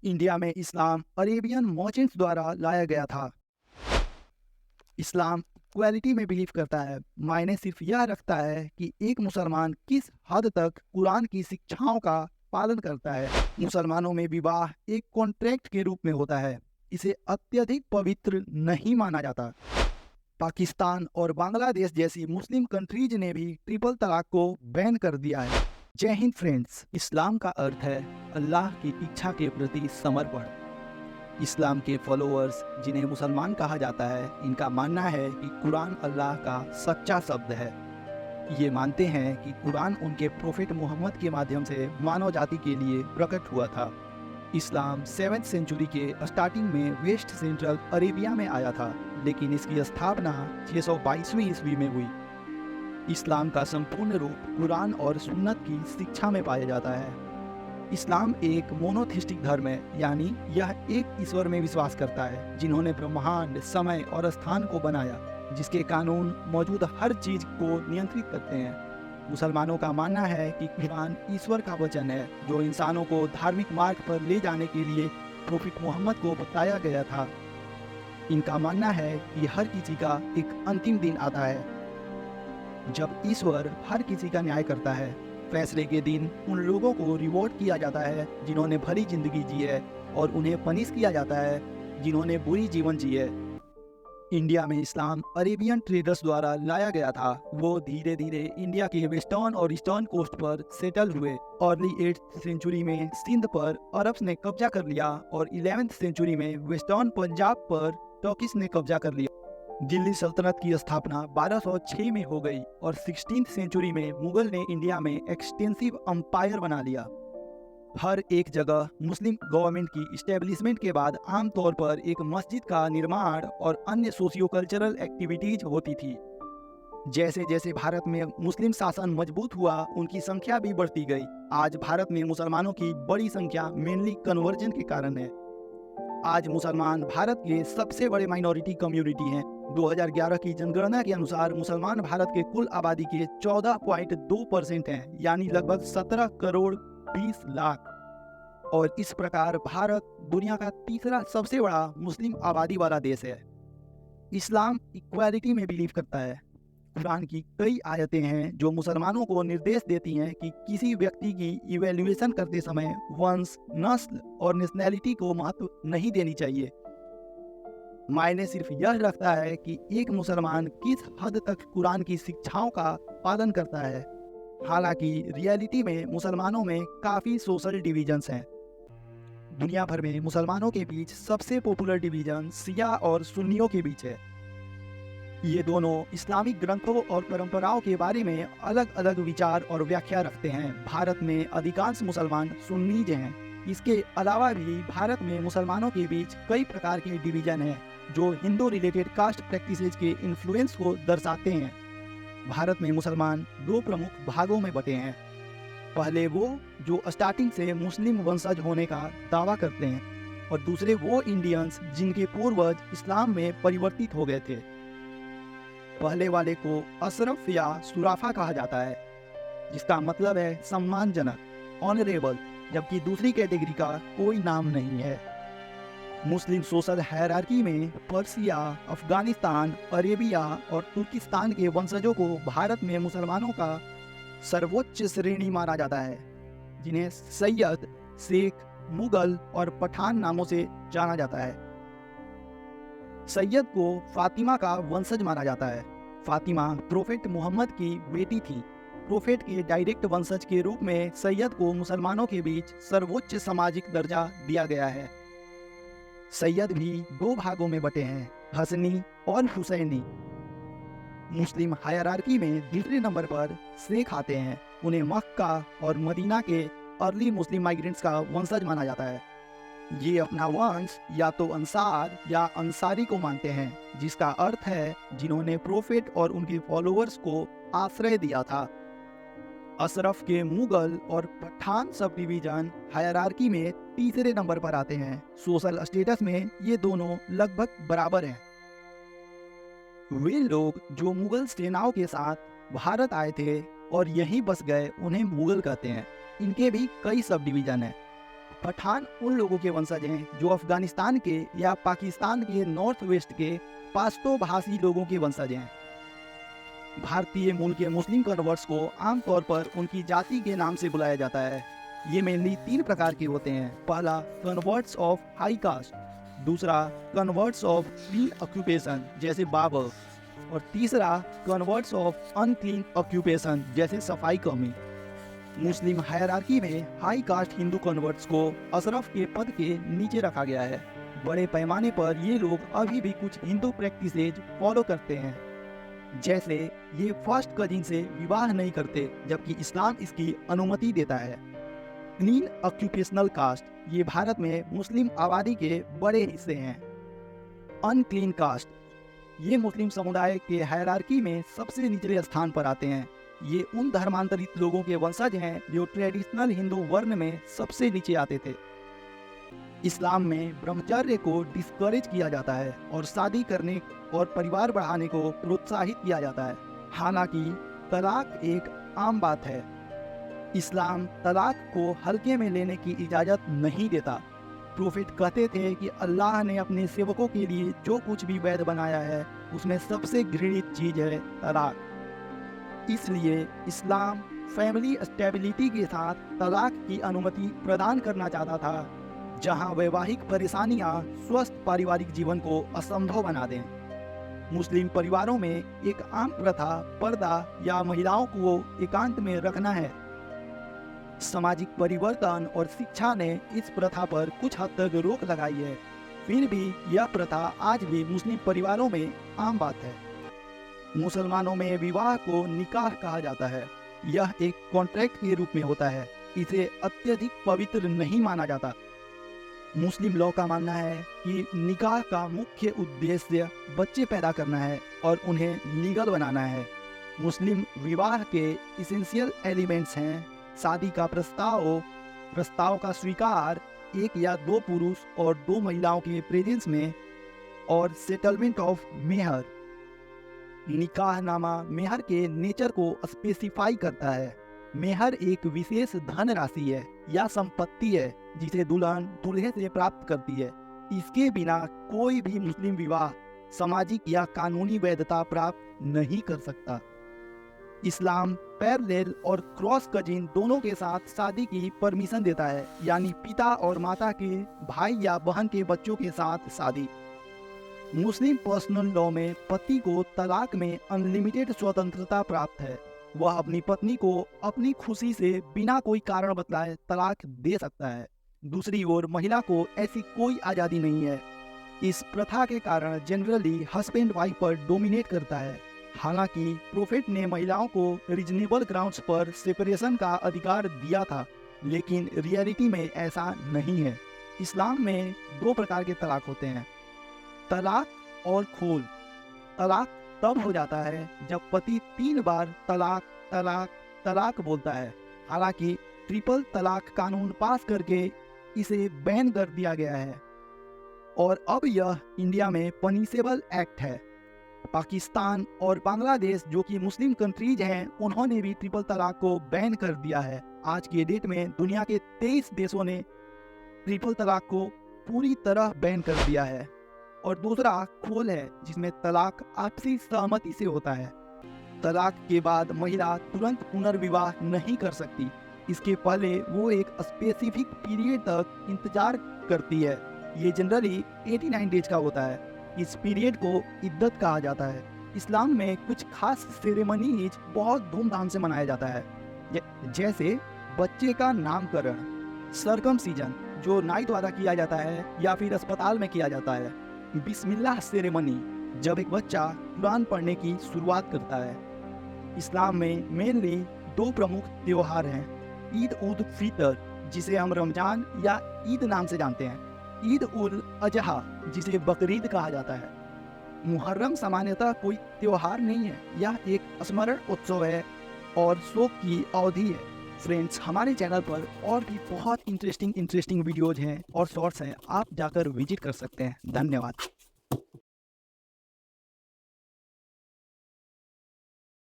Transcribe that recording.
India में इस्लाम Arabian merchants द्वारा लाया गया था। इस्लाम इक्वालिटी में बिलीव करता है। मायने सिर्फ यह रखता है कि एक मुसलमान किस हद तक कुरान की शिक्षाओं का पालन करता है। मुसलमानों में विवाह एक कॉन्ट्रैक्ट के रूप में होता है। इसे अत्यधिक पवित्र नहीं माना जाता। पाकिस्तान और बांग्लादेश जैसी मुस्लिम कंट्रीज ने भी ट्रिपल तलाक को बैन कर दिया है। जय हिंद फ्रेंड्स। इस्लाम का अर्थ है अल्लाह की इच्छा के प्रति समर्पण। इस्लाम के फॉलोअर्स, जिन्हें मुसलमान कहा जाता है, इनका मानना है कि कुरान अल्लाह का सच्चा शब्द है। ये मानते हैं कि कुरान उनके प्रोफेट मोहम्मद के माध्यम से मानव जाति के लिए प्रकट हुआ था। इस्लाम 7th सेंचुरी के स्टार्टिंग में वेस्ट सेंट्रल अरेबिया में आया था, लेकिन इसकी स्थापना 622वीं ईस्वी में हुई। इस्लाम का संपूर्ण रूप कुरान और सुन्नत की शिक्षा में पाया जाता है। इस्लाम एक मोनोथिस्टिक धर्म है, यानी यह एक ईश्वर में विश्वास करता है जिन्होंने ब्रह्मांड, समय और स्थान को बनाया, जिसके कानून मौजूद हर चीज को नियंत्रित करते हैं। मुसलमानों का मानना है कि कुरान ईश्वर का वचन है जो इंसानों को धार्मिक मार्ग पर ले जाने के लिए प्रोफेट मोहम्मद को बताया गया था। इनका मानना है कि हर किसी का एक अंतिम दिन आता है जब ईश्वर हर किसी का न्याय करता है। फैसले के दिन उन लोगों को रिवॉर्ड किया जाता है जिन्होंने भली जिंदगी जी है, और उन्हें पनिश किया जाता है जिन्होंने बुरी जीवन जी है। इंडिया में इस्लाम अरेबियन ट्रेडर्स द्वारा लाया गया था। वो धीरे धीरे इंडिया के वेस्टर्न और ईस्टर्न कोस्ट पर सेटल हुए। अर्ली 8th सेंचुरी में सिंध पर अरब्स ने कब्जा कर लिया और 11th सेंचुरी में वेस्टर्न पंजाब पर टर्किश ने कब्जा कर लिया। दिल्ली सल्तनत की स्थापना 1206 में हो गई और 16th सेंचुरी में मुगल ने इंडिया में एक्सटेंसिव अंपायर बना लिया। हर एक जगह मुस्लिम गवर्नमेंट की इस्टेब्लिशमेंट के बाद आमतौर पर एक मस्जिद का निर्माण और अन्य सोशियो कल्चरल एक्टिविटीज होती थी। जैसे जैसे भारत में मुस्लिम शासन मजबूत हुआ, उनकी संख्या भी बढ़ती गई। आज भारत में मुसलमानों की बड़ी संख्या मेनली कन्वर्जन के कारण है। आज मुसलमान भारत के सबसे बड़े माइनॉरिटी कम्युनिटी हैं। 2011 की जनगणना के अनुसार मुसलमान भारत के कुल आबादी के 14.2% हैं, यानी लगभग 17 करोड़ 20 लाख। और इस प्रकार भारत दुनिया का तीसरा सबसे बड़ा मुस्लिम आबादी वाला देश है। इस्लाम इक्वालिटी में बिलीव करता है। कुरान की कई आयतें हैं जो मुसलमानों को निर्देश देती हैं कि किसी व्यक्ति की इवैल्यूएशन करते समय वंश, नस्ल और नेशनैलिटी को महत्व नहीं देनी चाहिए। मायने सिर्फ यह रखता है कि एक मुसलमान किस हद तक कुरान की शिक्षाओं का पालन करता है। हालांकि रियलिटी में मुसलमानों में काफ़ी सोशल डिविजन्स हैं। दुनिया भर में मुसलमानों के बीच सबसे पॉपुलर डिवीजन शिया और सुन्नियों के बीच है। ये दोनों इस्लामिक ग्रंथों और परंपराओं के बारे में अलग अलग विचार और व्याख्या रखते हैं। भारत में अधिकांश मुसलमान सुन्नीज हैं। इसके अलावा भी भारत में मुसलमानों के बीच कई प्रकार के डिवीजन हैं जो हिंदू रिलेटेड कास्ट प्रैक्टिसेज के इन्फ्लुएंस को दर्शाते हैं। भारत में मुसलमान दो प्रमुख भागों में बटे हैं। पहले वो जो स्टार्टिंग से मुस्लिम वंशज होने का दावा करते हैं, और दूसरे वो इंडियंस जिनके पूर्वज इस्लाम में परिवर्तित हो गए थे। पहले वाले को अशरफ या सुराफा कहा जाता है, जिसका मतलब है सम्मानजनक, ऑनरेबल, जबकि दूसरी कैटेगरी का कोई नाम नहीं है। मुस्लिम सोशल हायरार्की में पर्सिया, अफगानिस्तान, अरेबिया और तुर्किस्तान के वंशजों को भारत में मुसलमानों का सर्वोच्च श्रेणी माना जाता है, जिन्हें सैयद, शेख, मुगल और पठान नामों से जाना जाता है। सैयद को फातिमा का वंशज माना जाता है। फातिमा प्रोफेट मोहम्मद की बेटी थी। प्रोफेट के डायरेक्ट वंशज के रूप में सैयद को मुसलमानों के बीच सर्वोच्च सामाजिक दर्जा दिया गया है। सैयद भी दो भागों में बटे हैं, हसनी और हुसैनी। मुस्लिम हायरार्की में दूसरे नंबर पर शेख आते हैं। उन्हें मक्का और मदीना के अर्ली मुस्लिम माइग्रेंट्स का वंशज माना जाता है। ये अपना वंश या तो अंसार या अंसारी को मानते हैं, जिसका अर्थ है जिन्होंने प्रोफेट और उनके फॉलोअर्स को आश्रय दिया था। अशरफ के मुगल और पठान सब डिवीजन हायरार्की में तीसरे नंबर पर आते हैं। सोशल स्टेटस में ये दोनों लगभग बराबर हैं। वे लोग जो मुगल सेनाओं के साथ भारत आए थे और यहीं बस गए, उन्हें मुगल कहते हैं। इनके भी कई सब डिवीजन हैं। पठान उन लोगों के वंशज हैं जो अफगानिस्तान के या पाकिस्तान के नॉर्थ वेस्ट के पाश्तो भाषी लोगों के वंशज हैं। भारतीय मूल के मुस्लिम कन्वर्ट्स को आमतौर पर उनकी जाति के नाम से बुलाया जाता है। ये मेनली 3 प्रकार के होते हैं। पहला, कन्वर्ट्स ऑफ हाई कास्ट, दूसरा कन्वर्ट्स ऑफ क्लीन ऑक्यूपेशन जैसे बाबर, और तीसरा कन्वर्ट्स ऑफ अनक्लीन ऑक्यूपेशन जैसे सफाई कर्मी। मुस्लिम हायरार्की में हाई कास्ट हिंदू कन्वर्ट्स को अशरफ के पद के नीचे रखा गया है। बड़े पैमाने पर ये लोग अभी भी कुछ हिंदू प्रैक्टिसेज फॉलो करते हैं, जैसे ये फर्स्ट कजिन से विवाह नहीं करते, जबकि इस्लाम इसकी अनुमति देता है। क्लीन ऑक्यूपेशनल कास्ट, ये भारत में मुस्लिम आबादी के बड़े हिस्से हैं। अनक्लीन कास्ट, ये मुस्लिम समुदाय के हायरार्की में सबसे निचले स्थान पर आते हैं। ये उन धर्मांतरित लोगों के वंशज हैं जो ट्रेडिशनल हिंदू वर्ण में सबसे नीचे आते थे। इस्लाम में ब्रह्मचर्य को डिस्करेज किया जाता है और शादी करने और परिवार बढ़ाने को प्रोत्साहित किया जाता है। हालांकि तलाक एक आम बात है। इस्लाम तलाक को हल्के में लेने की इजाज़त नहीं देता। प्रोफेट कहते थे कि अल्लाह ने अपने सेवकों के लिए जो कुछ भी वैध बनाया है उसमें सबसे घृणित चीज़ है तलाक। इसलिए इस्लाम फैमिली स्टेबिलिटी के साथ तलाक की अनुमति प्रदान करना चाहता था, जहां वैवाहिक परेशानियां स्वस्थ पारिवारिक जीवन को असंभव बना दें। मुस्लिम परिवारों में एक आम प्रथा पर्दा या महिलाओं को एकांत में रखना है। सामाजिक परिवर्तन और शिक्षा ने इस प्रथा पर कुछ हद तक रोक लगाई है, फिर भी यह प्रथा आज भी मुस्लिम परिवारों में आम बात है। मुसलमानों में विवाह को निकाह कहा जाता है। यह एक कॉन्ट्रैक्ट के रूप में होता है। इसे अत्यधिक पवित्र नहीं माना जाता। मुस्लिम लॉ का मानना है कि निकाह का मुख्य उद्देश्य बच्चे पैदा करना है और उन्हें लीगल बनाना है। मुस्लिम विवाह के इसेंशियल एलिमेंट्स हैं शादी का प्रस्ताव का स्वीकार, 1 या 2 पुरुष और 2 महिलाओं के प्रेजेंस में, और सेटलमेंट ऑफ मेहर। निकाहनामा मेहर के नेचर को स्पेसिफाई करता है। मेहर एक विशेष धन राशि है या संपत्ति है जिसे दुल्हन दूल्हे से प्राप्त करती है। इसके बिना कोई भी मुस्लिम विवाह सामाजिक या कानूनी वैधता प्राप्त नहीं कर सकता। इस्लाम पैरेलल और क्रॉस कजिन दोनों के साथ शादी की परमिशन देता है, यानी पिता और माता के भाई या बहन के बच्चों के साथ शादी। मुस्लिम पर्सनल लॉ में पति को तलाक में अनलिमिटेड स्वतंत्रता प्राप्त है। वह अपनी पत्नी को अपनी खुशी से बिना कोई कारण बतलाए तलाक दे सकता है। दूसरी ओर महिला को ऐसी कोई आज़ादी नहीं है। इस प्रथा के कारण जनरली हस्बैंड वाइफ पर डोमिनेट करता है। हालांकि प्रोफेट ने महिलाओं को रीजनेबल ग्राउंड्स पर सेपरेशन का अधिकार दिया था, लेकिन रियलिटी में ऐसा नहीं है। इस्लाम में 2 प्रकार के तलाक होते हैं, तलाक और खूल। तलाक तब हो जाता है जब पति 3 बार तलाक तलाक तलाक बोलता है। हालांकि ट्रिपल तलाक कानून पास करके इसे बैन कर दिया गया है और अब यह इंडिया में पनिशेबल एक्ट है। पाकिस्तान और बांग्लादेश जो कि मुस्लिम कंट्रीज हैं, उन्होंने भी ट्रिपल तलाक को बैन कर दिया है। आज के डेट में दुनिया के 23 देशों ने ट्रिपल तलाक को पूरी तरह बैन कर दिया है। और दूसरा खूल है, जिसमें तलाक आपसी सहमति से होता है। तलाक के बाद महिला तुरंत पुनर्विवाह नहीं कर सकती। इसके पहले वो एक स्पेसिफिक पीरियड तक इंतजार करती है। ये जनरली 89 डेज का होता है। इस पीरियड को इद्दत कहा जाता है। इस्लाम में कुछ खास सेरेमनीज बहुत धूमधाम से मनाया जाता है, जैसे बच्चे का नामकरण, सर्कमसीजन जो नाई द्वारा किया जाता है या फिर अस्पताल में किया जाता है, बिस्मिल्लाह सेरेमनी जब एक बच्चा कुरान पढ़ने की शुरुआत करता है। इस्लाम में मेनली 2 प्रमुख त्योहार हैं, ईद उल फितर जिसे हम रमजान या ईद नाम से जानते हैं, ईद उल अजहा जिसे बकरीद कहा जाता है। मुहर्रम सामान्यतः कोई त्योहार नहीं है, यह एक स्मरण उत्सव है और शोक की अवधि है। फ्रेंड्स, हमारे चैनल पर और भी बहुत इंटरेस्टिंग वीडियोज हैं और शॉर्ट्स हैं, आप जाकर विजिट कर सकते हैं। धन्यवाद।